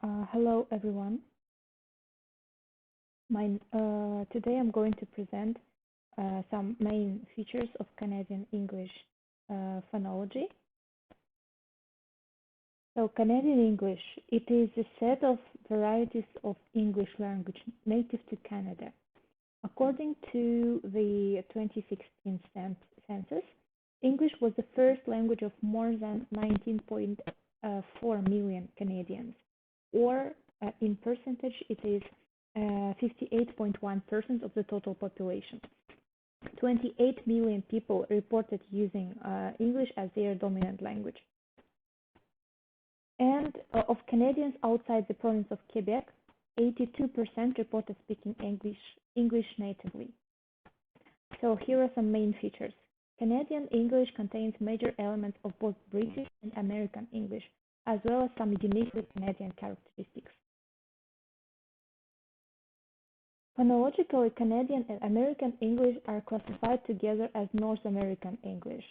Hello everyone. Today I'm going to present some main features of Canadian English phonology. So Canadian English, it is a set of varieties of English language native to Canada. According to the 2016 census, English was the first language of more than 19.4 million Canadians, or in percentage, it is 58.1% of the total population. 28 million people reported using English as their dominant language. And of Canadians outside the province of Quebec, 82% reported speaking English natively. So here are some main features. Canadian English contains major elements of both British and American English, as well as some uniquely Canadian characteristics. Phonologically, Canadian and American English are classified together as North American English.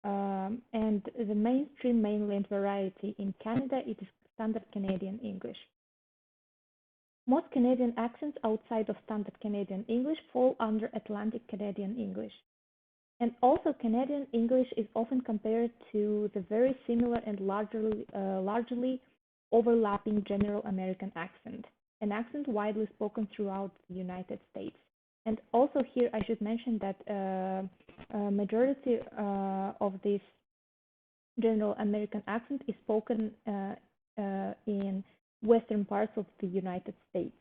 And the mainstream mainland variety in Canada is Standard Canadian English. Most Canadian accents outside of Standard Canadian English fall under Atlantic Canadian English. And also Canadian English is often compared to the very similar and largely overlapping General American accent, an accent widely spoken throughout the United States. And also here I should mention that majority of this General American accent is spoken in western parts of the United States.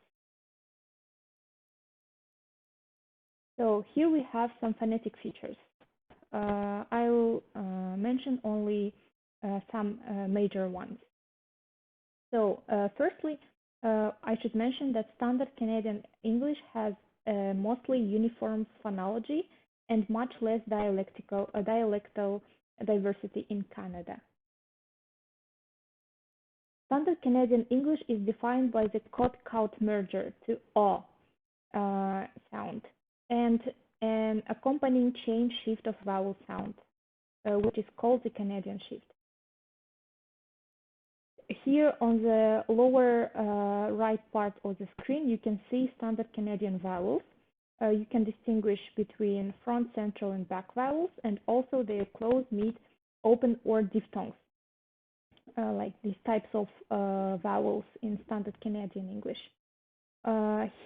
So here we have some phonetic features. I will mention only some major ones. So firstly, I should mention that Standard Canadian English has mostly uniform phonology and much less dialectal diversity in Canada. Standard Canadian English is defined by the cot-kaut merger to O sound and an accompanying chain shift of vowel sound, which is called the Canadian shift. Here on the lower right part of the screen, you can see Standard Canadian vowels. You can distinguish between front, central, and back vowels, and also their close, mid, open, or diphthongs, like these types of vowels in Standard Canadian English.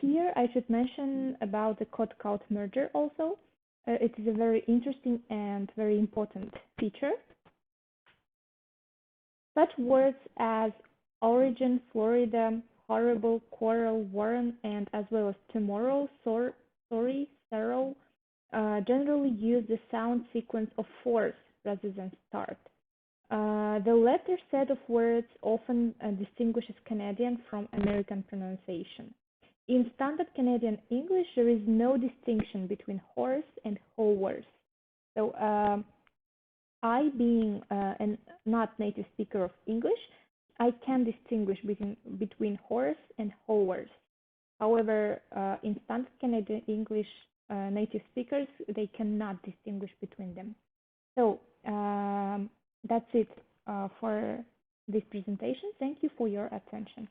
Here I should mention about the cot-kaut merger also. It is a very interesting and very important feature. Such words as origin, Florida, horrible, quarrel, warren, and as well as tomorrow, sorry, sorrow, generally use the sound sequence of fours rather than start. The latter set of words often distinguishes Canadian from American pronunciation. In Standard Canadian English, there is no distinction between horse and howers. So, I, being a not native speaker of English, I can distinguish between horse and howers. However, in Standard Canadian English, native speakers, they cannot distinguish between them. So that's it for this presentation. Thank you for your attention.